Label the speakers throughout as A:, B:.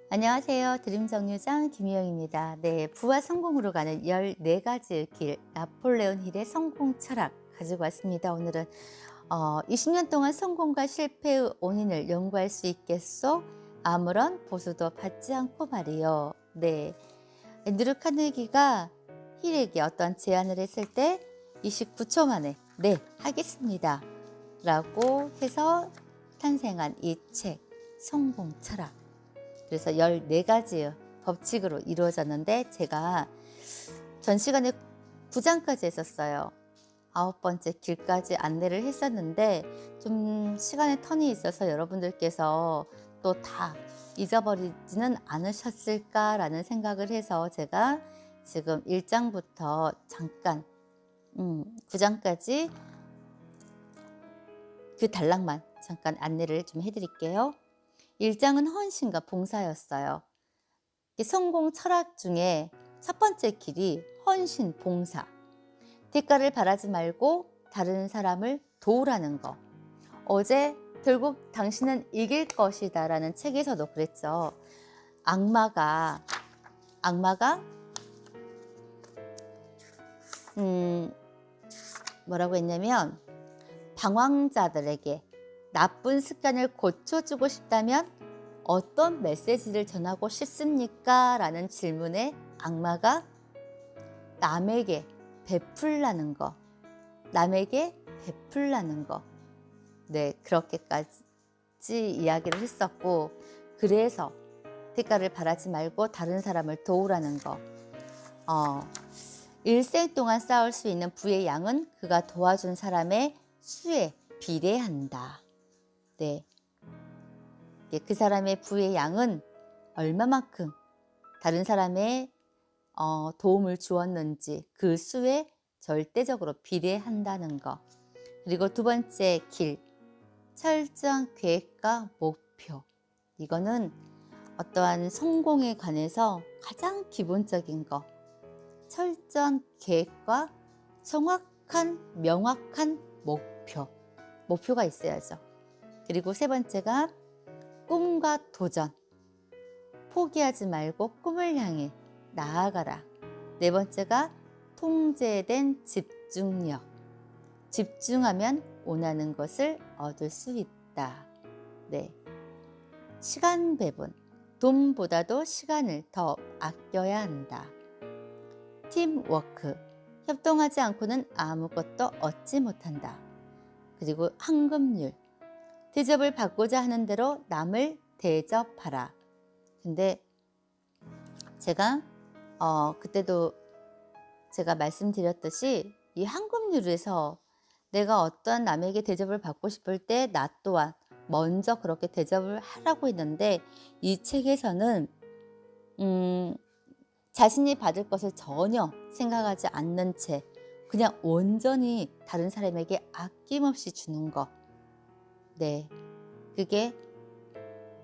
A: 안녕하세요. 드림정류장 김희영입니다. 네, 부와 성공으로 가는 14가지의 길, 나폴레온 힐의 성공 철학 가지고 왔습니다. 오늘은 20년 동안 성공과 실패의 원인을 연구할 수 있겠소? 아무런 보수도 받지 않고 말이요. 네, 앤드류 카네기가 힐에게 어떤 제안을 했을 때 29초 만에 네, 하겠습니다. 라고 해서 탄생한 이 책, 성공 철학. 그래서 14가지 법칙으로 이루어졌는데 제가 전 시간에 9장까지 했었어요. 9번째 길까지 안내를 했었는데 좀 시간의 턴이 있어서 여러분들께서 또 다 잊어버리지는 않으셨을까라는 생각을 해서 제가 지금 1장부터 잠깐 9장까지 그 단락만 잠깐 안내를 좀 해드릴게요. 1장은 헌신과 봉사였어요. 성공 철학 중에 첫 번째 길이 헌신, 봉사. 대가를 바라지 말고 다른 사람을 도우라는 거. 어제 결국 당신은 이길 것이다 라는 책에서도 그랬죠. 악마가 뭐라고 했냐면 방황자들에게 나쁜 습관을 고쳐주고 싶다면 어떤 메시지를 전하고 싶습니까? 라는 질문에 악마가 남에게 베풀라는 거. 네, 그렇게까지 이야기를 했었고, 그래서 대가를 바라지 말고 다른 사람을 도우라는 거. 일생 동안 쌓을 수 있는 부의 양은 그가 도와준 사람의 수에 비례한다. 네. 그 사람의 부의 양은 얼마만큼 다른 사람의 도움을 주었는지 그 수에 절대적으로 비례한다는 거. 그리고 두 번째 길, 철저한 계획과 목표. 이거는 어떠한 성공에 관해서 가장 기본적인 거. 철저한 계획과 정확한 명확한 목표. 목표가 있어야죠. 그리고 세 번째가 꿈과 도전. 포기하지 말고 꿈을 향해 나아가라. 네 번째가 통제된 집중력. 집중하면 원하는 것을 얻을 수 있다. 네. 시간 배분. 돈보다도 시간을 더 아껴야 한다. 팀워크. 협동하지 않고는 아무것도 얻지 못한다. 그리고 황금률. 대접을 받고자 하는 대로 남을 대접하라. 근데 제가 그때도 제가 말씀드렸듯이 이 황금률에서 내가 어떤 남에게 대접을 받고 싶을 때 나 또한 먼저 그렇게 대접을 하라고 했는데 이 책에서는 자신이 받을 것을 전혀 생각하지 않는 채 그냥 온전히 다른 사람에게 아낌없이 주는 것. 네, 그게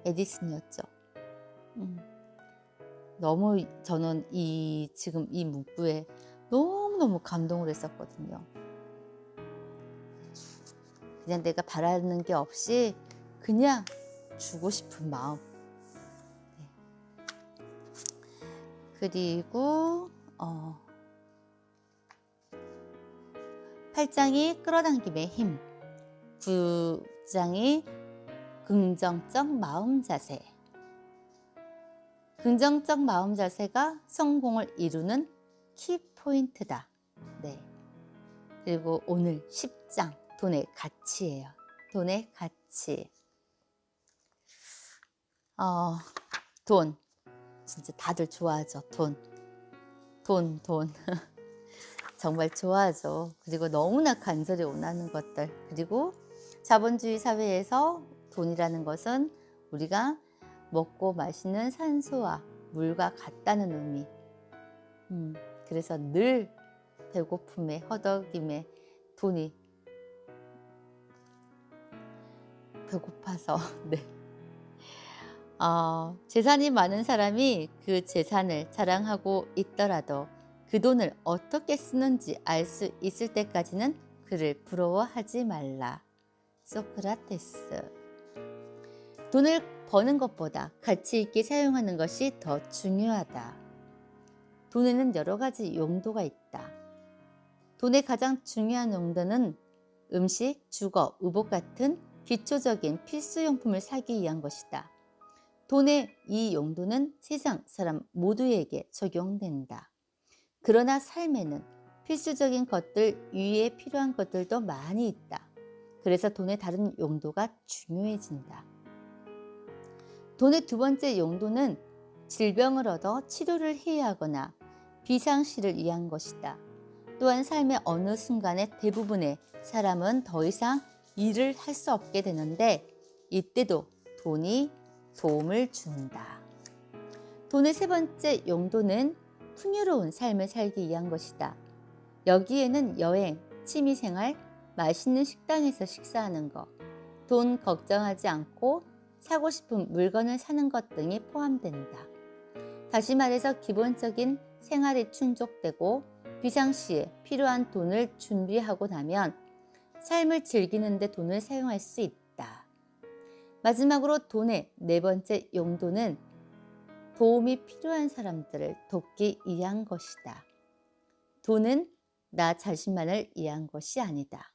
A: 에디슨이었죠. 너무 저는 지금 이 문구에 너무너무 감동을 했었거든요. 그냥 내가 바라는 게 없이 그냥 주고 싶은 마음. 네. 그리고 8장이 끌어당김의 힘, 9장이 긍정적 마음 자세. 긍정적 마음 자세가 성공을 이루는 키포인트다. 네. 그리고 오늘 10장, 돈의 가치예요. 돈의 가치. 돈. 진짜 다들 좋아하죠. 돈. 정말 좋아하죠. 그리고 너무나 간절히 원하는 것들. 그리고 자본주의 사회에서 돈이라는 것은 우리가 먹고 마시는 산소와 물과 같다는 의미. 그래서 늘 배고픔에 허덕임에 돈이 배고파서 네. 재산이 많은 사람이 그 재산을 자랑하고 있더라도 그 돈을 어떻게 쓰는지 알 수 있을 때까지는 그를 부러워하지 말라. 소크라테스. 돈을 버는 것보다 가치 있게 사용하는 것이 더 중요하다. 돈에는 여러 가지 용도가 있다. 돈의 가장 중요한 용도는 음식, 주거, 의복 같은 기초적인 필수용품을 사기 위한 것이다. 돈의 이 용도는 세상 사람 모두에게 적용된다. 그러나 삶에는 필수적인 것들 위에 필요한 것들도 많이 있다. 그래서 돈의 다른 용도가 중요해진다. 돈의 두 번째 용도는 질병을 얻어 치료를 해야 하거나 비상시를 위한 것이다. 또한 삶의 어느 순간에 대부분의 사람은 더 이상 일을 할 수 없게 되는데 이때도 돈이 도움을 준다. 돈의 세 번째 용도는 풍요로운 삶을 살기 위한 것이다. 여기에는 여행, 취미생활, 맛있는 식당에서 식사하는 것, 돈 걱정하지 않고 사고 싶은 물건을 사는 것 등이 포함된다. 다시 말해서 기본적인 생활이 충족되고 비상시에 필요한 돈을 준비하고 나면 삶을 즐기는 데 돈을 사용할 수 있다. 마지막으로 돈의 네 번째 용도는 도움이 필요한 사람들을 돕기 위한 것이다. 돈은 나 자신만을 위한 것이 아니다.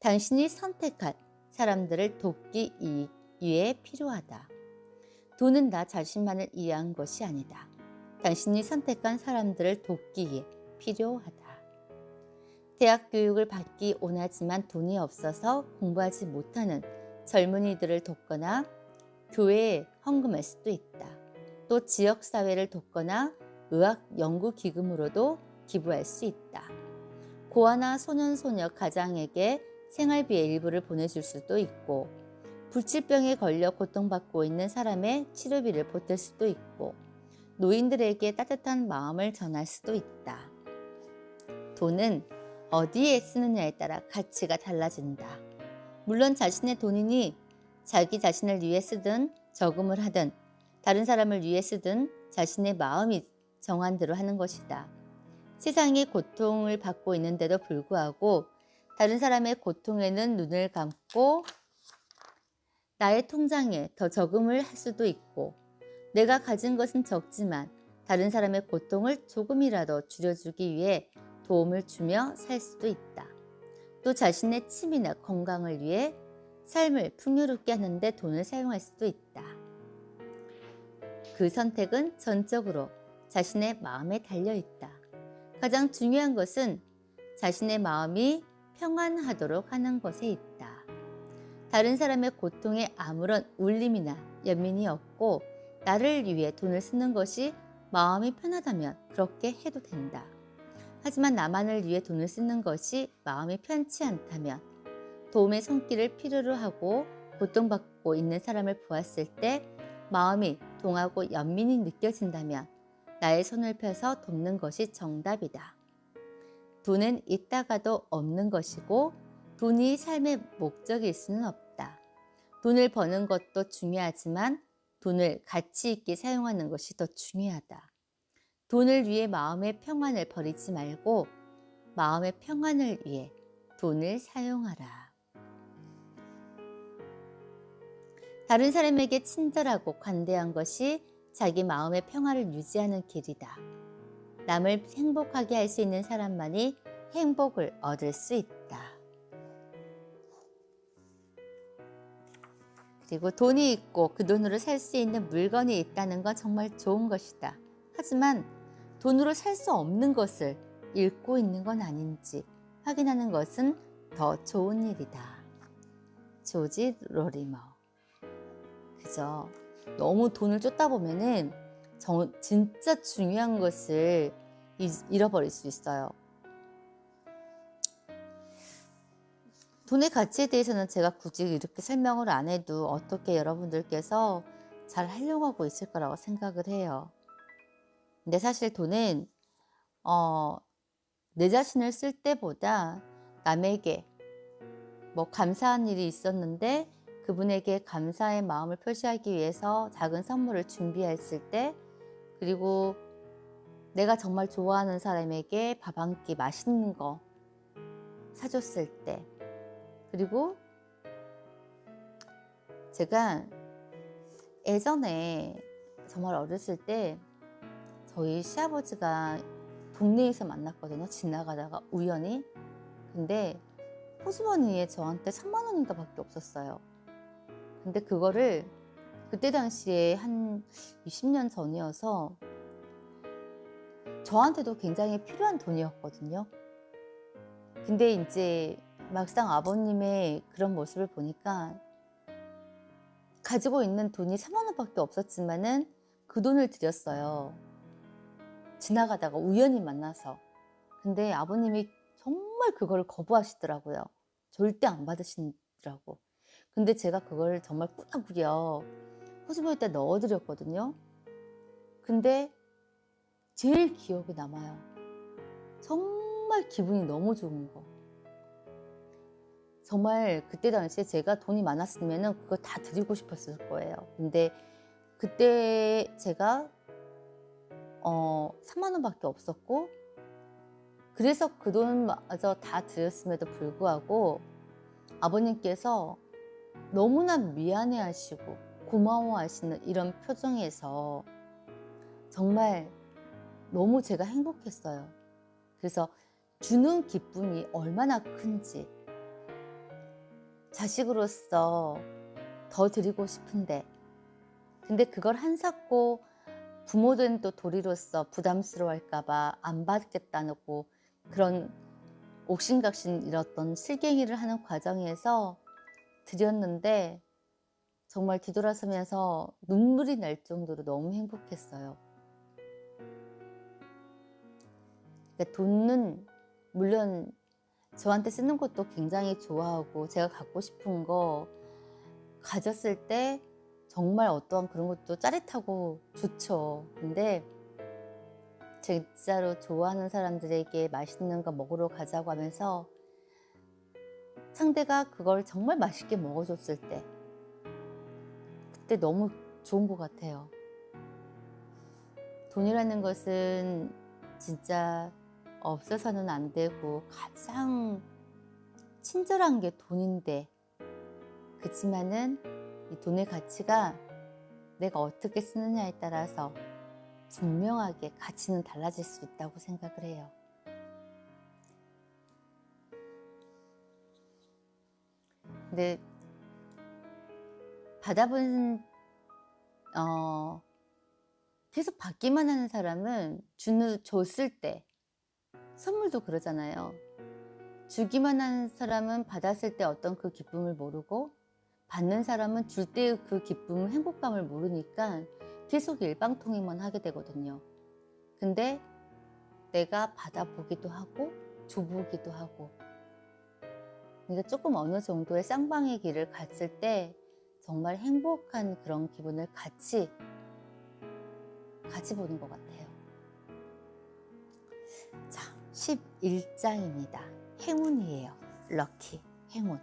A: 당신이 선택한 사람들을 돕기 위해 필요하다. 돈은 나 자신만을 위한 것이 아니다. 당신이 선택한 사람들을 돕기 위해 필요하다. 대학 교육을 받기 원하지만 돈이 없어서 공부하지 못하는 젊은이들을 돕거나 교회에 헌금할 수도 있다. 또 지역사회를 돕거나 의학연구기금으로도 기부할 수 있다. 고아나 소년소녀 가장에게 생활비의 일부를 보내줄 수도 있고 불치병에 걸려 고통받고 있는 사람의 치료비를 보탤 수도 있고 노인들에게 따뜻한 마음을 전할 수도 있다. 돈은 어디에 쓰느냐에 따라 가치가 달라진다. 물론 자신의 돈이니 자기 자신을 위해 쓰든 저금을 하든 다른 사람을 위해 쓰든 자신의 마음이 정한 대로 하는 것이다. 세상이 고통을 받고 있는데도 불구하고 다른 사람의 고통에는 눈을 감고 나의 통장에 더 저금을 할 수도 있고 내가 가진 것은 적지만 다른 사람의 고통을 조금이라도 줄여주기 위해 도움을 주며 살 수도 있다. 또 자신의 취미나 건강을 위해 삶을 풍요롭게 하는데 돈을 사용할 수도 있다. 그 선택은 전적으로 자신의 마음에 달려있다. 가장 중요한 것은 자신의 마음이 평안하도록 하는 것에 있다. 다른 사람의 고통에 아무런 울림이나 연민이 없고 나를 위해 돈을 쓰는 것이 마음이 편하다면 그렇게 해도 된다. 하지만 나만을 위해 돈을 쓰는 것이 마음이 편치 않다면 도움의 손길을 필요로 하고 고통받고 있는 사람을 보았을 때 마음이 동하고 연민이 느껴진다면 나의 손을 펴서 돕는 것이 정답이다. 돈은 있다가도 없는 것이고 돈이 삶의 목적일 수는 없다. 돈을 버는 것도 중요하지만 돈을 가치 있게 사용하는 것이 더 중요하다. 돈을 위해 마음의 평안을 버리지 말고 마음의 평안을 위해 돈을 사용하라. 다른 사람에게 친절하고 관대한 것이 자기 마음의 평화를 유지하는 길이다. 남을 행복하게 할 수 있는 사람만이 행복을 얻을 수 있다. 그리고 돈이 있고 그 돈으로 살 수 있는 물건이 있다는 건 정말 좋은 것이다. 하지만 돈으로 살 수 없는 것을 잃고 있는 건 아닌지 확인하는 것은 더 좋은 일이다. 조지 로리머. 그죠? 너무 돈을 쫓다 보면은 진짜 중요한 것을 잃어버릴 수 있어요. 돈의 가치에 대해서는 제가 굳이 이렇게 설명을 안 해도 어떻게 여러분들께서 잘 하려고 하고 있을 거라고 생각을 해요. 근데 사실 돈은 내 자신을 쓸 때보다 남에게 뭐 감사한 일이 있었는데 그분에게 감사의 마음을 표시하기 위해서 작은 선물을 준비했을 때, 그리고 내가 정말 좋아하는 사람에게 밥 한 끼 맛있는 거 사줬을 때, 그리고 제가 예전에 정말 어렸을 때 저희 시아버지가 동네에서 만났거든요. 지나가다가 우연히. 근데 호주머니에 저한테 3만 원인가 밖에 없었어요. 근데 그거를 그때 당시에 한 20년 전이어서 저한테도 굉장히 필요한 돈이었거든요. 근데 이제 막상 아버님의 그런 모습을 보니까 가지고 있는 돈이 3만 원밖에 없었지만은 그 돈을 드렸어요. 지나가다가 우연히 만나서. 근데 아버님이 정말 그걸 거부하시더라고요. 절대 안 받으시더라고. 근데 제가 그걸 정말 꾸역꾸역 호주머니에 넣어드렸거든요. 근데 제일 기억에 남아요. 정말 기분이 너무 좋은 거. 정말 그때 당시에 제가 돈이 많았으면 그거 다 드리고 싶었을 거예요. 근데 그때 제가 3만 원밖에 없었고, 그래서 그 돈마저 다 드렸음에도 불구하고 아버님께서 너무나 미안해 하시고 고마워하시는 이런 표정에서 정말 너무 제가 행복했어요. 그래서 주는 기쁨이 얼마나 큰지, 자식으로서 더 드리고 싶은데, 근데 그걸 한사코 부모든 또 도리로서 부담스러워할까봐 안 받겠다고 그런 옥신각신 이랬던 실갱이를 하는 과정에서 드렸는데, 정말 뒤돌아서면서 눈물이 날 정도로 너무 행복했어요. 그러니까 돈은 물론 저한테 쓰는 것도 굉장히 좋아하고 제가 갖고 싶은 거 가졌을 때 정말 어떠한 그런 것도 짜릿하고 좋죠. 근데 진짜로 좋아하는 사람들에게 맛있는 거 먹으러 가자고 하면서 상대가 그걸 정말 맛있게 먹어줬을 때 그때 너무 좋은 것 같아요. 돈이라는 것은 진짜 없어서는 안 되고 가장 친절한 게 돈인데, 그치만은 이 돈의 가치가 내가 어떻게 쓰느냐에 따라서 분명하게 가치는 달라질 수 있다고 생각을 해요. 근데 받아본 계속 받기만 하는 사람은 줬을 때 선물도 그러잖아요. 주기만 하는 사람은 받았을 때 어떤 그 기쁨을 모르고, 받는 사람은 줄 때의 그 기쁨, 행복감을 모르니까 계속 일방통행만 하게 되거든요. 근데 내가 받아보기도 하고 줘보기도 하고, 그러니까 조금 어느 정도의 쌍방의 길을 갔을 때 정말 행복한 그런 기분을 같이 보는 것 같아요. 자, 11장입니다. 행운이에요. 럭키, 행운.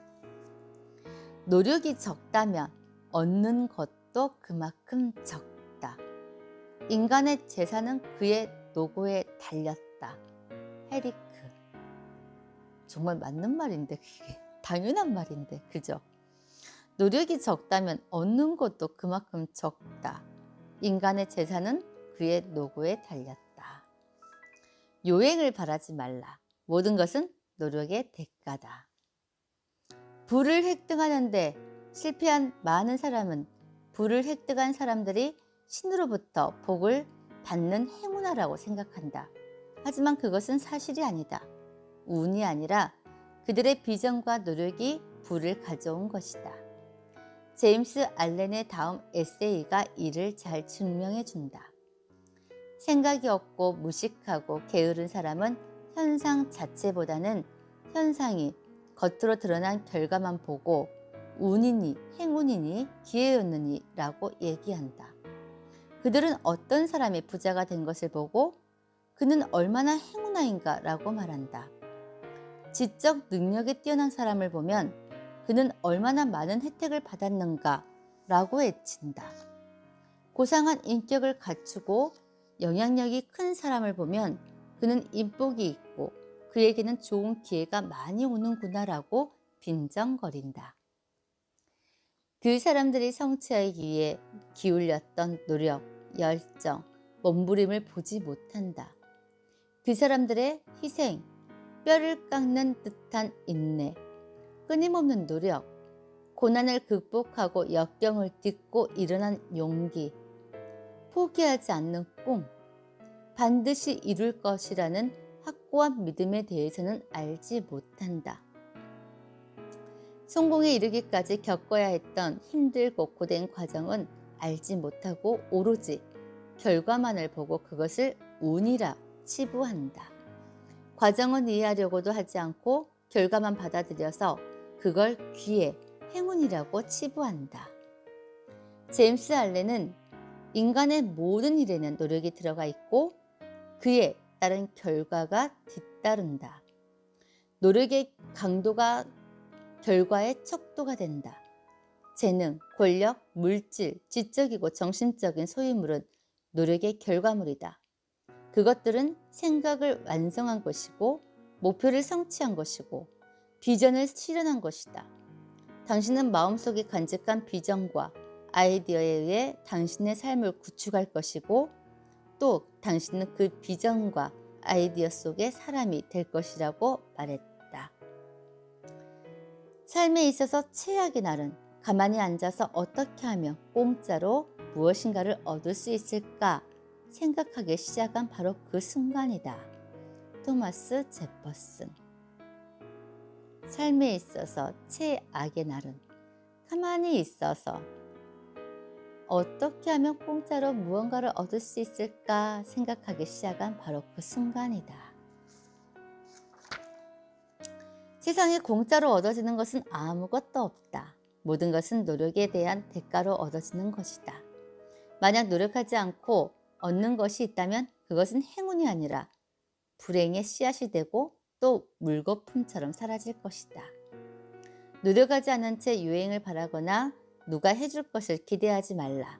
A: 노력이 적다면 얻는 것도 그만큼 적다. 인간의 재산은 그의 노고에 달렸다. 헤리크. 정말 맞는 말인데, 그게 당연한 말인데, 그죠? 노력이 적다면 얻는 것도 그만큼 적다. 인간의 재산은 그의 노고에 달렸다. 요행을 바라지 말라. 모든 것은 노력의 대가다. 부를 획득하는데 실패한 많은 사람은 부를 획득한 사람들이 신으로부터 복을 받는 행운아라고 생각한다. 하지만 그것은 사실이 아니다. 운이 아니라 그들의 비전과 노력이 부를 가져온 것이다. 제임스 알렌의 다음 에세이가 이를 잘 증명해 준다. 생각이 없고 무식하고 게으른 사람은 현상 자체보다는 현상이 겉으로 드러난 결과만 보고 운이니 행운이니 기회였느니 라고 얘기한다. 그들은 어떤 사람이 부자가 된 것을 보고 그는 얼마나 행운아인가 라고 말한다. 지적 능력이 뛰어난 사람을 보면 그는 얼마나 많은 혜택을 받았는가 라고 외친다. 고상한 인격을 갖추고 영향력이 큰 사람을 보면 그는 인복이 있고 그에게는 좋은 기회가 많이 오는구나 라고 빈정거린다. 그 사람들이 성취하기 위해 기울였던 노력, 열정, 몸부림을 보지 못한다. 그 사람들의 희생, 뼈를 깎는 듯한 인내, 끊임없는 노력, 고난을 극복하고 역경을 딛고 일어난 용기, 포기하지 않는 꿈, 반드시 이룰 것이라는 확고한 믿음에 대해서는 알지 못한다. 성공에 이르기까지 겪어야 했던 힘들고 고된 과정은 알지 못하고 오로지 결과만을 보고 그것을 운이라 치부한다. 과정은 이해하려고도 하지 않고 결과만 받아들여서 그걸 기회, 행운이라고 치부한다. 제임스 알렌은 인간의 모든 일에는 노력이 들어가 있고 그에 따른 결과가 뒤따른다. 노력의 강도가 결과의 척도가 된다. 재능, 권력, 물질, 지적이고 정신적인 소유물은 노력의 결과물이다. 그것들은 생각을 완성한 것이고 목표를 성취한 것이고 비전을 실현한 것이다. 당신은 마음속에 간직한 비전과 아이디어에 의해 당신의 삶을 구축할 것이고 또 당신은 그 비전과 아이디어 속의 사람이 될 것이라고 말했다. 삶에 있어서 최악의 날은 가만히 앉아서 어떻게 하면 공짜로 무엇인가를 얻을 수 있을까 생각하기 시작한 바로 그 순간이다. 토마스 제퍼슨. 삶에 있어서 최악의 날은 가만히 있어서 어떻게 하면 공짜로 무언가를 얻을 수 있을까 생각하기 시작한 바로 그 순간이다. 세상에 공짜로 얻어지는 것은 아무것도 없다. 모든 것은 노력에 대한 대가로 얻어지는 것이다. 만약 노력하지 않고 얻는 것이 있다면 그것은 행운이 아니라 불행의 씨앗이 되고 또 물거품처럼 사라질 것이다. 노력하지 않은 채 유행을 바라거나 누가 해줄 것을 기대하지 말라.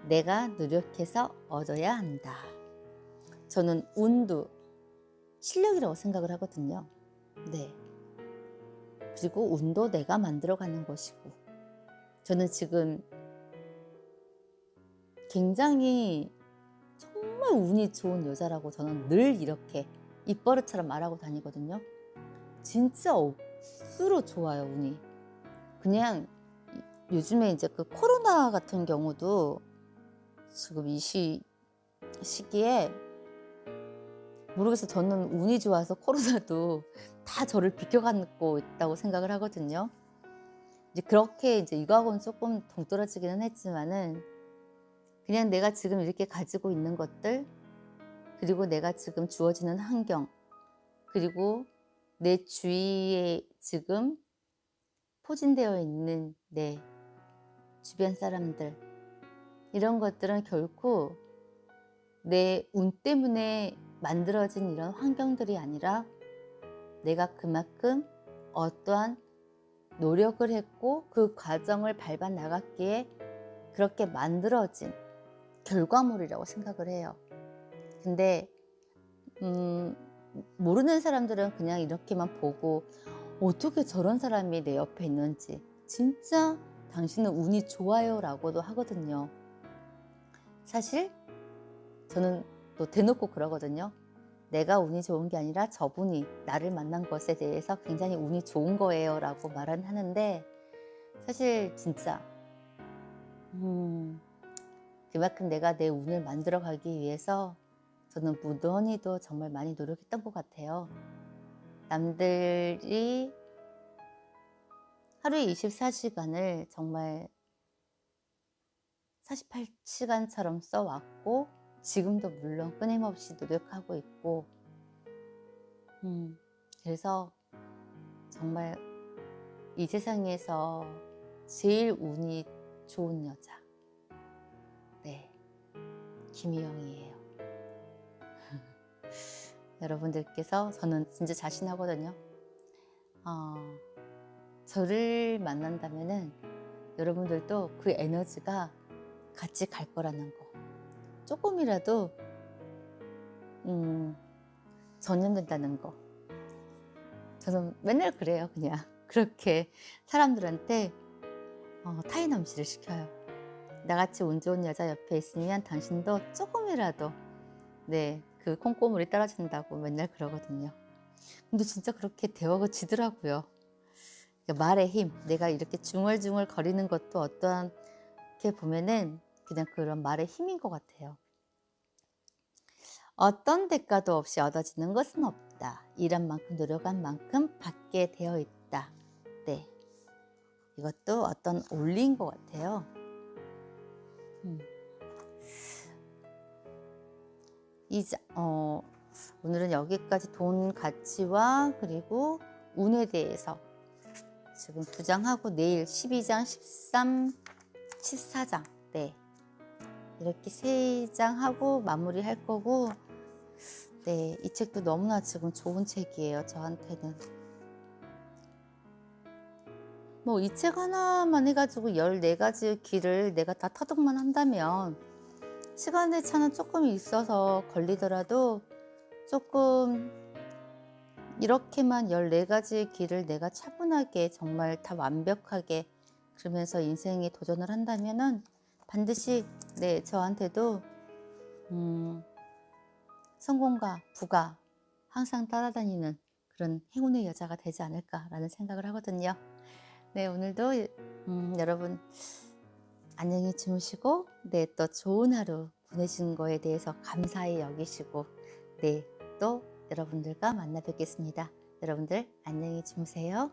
A: 내가 노력해서 얻어야 한다. 저는 운도 실력이라고 생각을 하거든요. 네. 그리고 운도 내가 만들어가는 것이고 저는 지금 굉장히 정말 운이 좋은 여자라고 저는 늘 이렇게 입버릇처럼 말하고 다니거든요. 진짜 억수로 좋아요, 운이. 그냥 요즘에 이제 그 코로나 같은 경우도 지금 이 시기에 모르겠어요. 저는 운이 좋아서 코로나도 다 저를 비켜가고 있다고 생각을 하거든요. 이제 그렇게 이제 이거하고는 조금 동떨어지기는 했지만은 그냥 내가 지금 이렇게 가지고 있는 것들 그리고 내가 지금 주어지는 환경 그리고 내 주위에 지금 포진되어 있는 내 주변 사람들 이런 것들은 결코 내 운 때문에 만들어진 이런 환경들이 아니라 내가 그만큼 어떠한 노력을 했고 그 과정을 밟아 나갔기에 그렇게 만들어진 결과물이라고 생각을 해요. 근데 모르는 사람들은 그냥 이렇게만 보고 어떻게 저런 사람이 내 옆에 있는지 진짜 당신은 운이 좋아요 라고도 하거든요. 사실 저는 또 대놓고 그러거든요. 내가 운이 좋은 게 아니라 저분이 나를 만난 것에 대해서 굉장히 운이 좋은 거예요 라고 말은 하는데 사실 진짜 그만큼 내가 내 운을 만들어 가기 위해서 저는 무던히도 정말 많이 노력했던 것 같아요. 남들이 하루에 24시간을 정말 48시간처럼 써왔고 지금도 물론 끊임없이 노력하고 있고 그래서 정말 이 세상에서 제일 운이 좋은 여자 네, 김희영이에요. 여러분들께서 저는 진짜 자신하거든요. 저를 만난다면은 여러분들도 그 에너지가 같이 갈 거라는 거 조금이라도 전염된다는 거 저는 맨날 그래요. 그냥 그렇게 사람들한테 타인 암시를 시켜요. 나같이 운 좋은 여자 옆에 있으면 당신도 조금이라도 그 콩고물이 떨어진다고 맨날 그러거든요. 근데 진짜 그렇게 되어지더라고요. 그러니까 말의 힘, 내가 이렇게 중얼중얼 거리는 것도 어떻게 보면은 그냥 그런 말의 힘인 것 같아요. 어떤 대가도 없이 얻어지는 것은 없다. 일한 만큼 노력한 만큼 받게 되어 있다. 네, 이것도 어떤 원리인 것 같아요. 오늘은 여기까지 돈 가치와 그리고 운에 대해서 지금 2장 하고 내일 12장, 13, 14장 이렇게 3장 하고 마무리할 거고 이 책도 너무나 지금 좋은 책이에요. 저한테는. 뭐 이 책 하나만 해가지고 14가지의 길을 내가 다 터득만 한다면 시간의 차는 조금 있어서 걸리더라도 조금 이렇게만 14가지의 길을 내가 차분하게 정말 다 완벽하게 그러면서 인생에 도전을 한다면은 반드시 저한테도 성공과 부가 항상 따라다니는 그런 행운의 여자가 되지 않을까라는 생각을 하거든요. 오늘도 여러분 안녕히 주무시고 또 좋은 하루 보내신 거에 대해서 감사히 여기시고 또 여러분들과 만나 뵙겠습니다. 여러분들 안녕히 주무세요.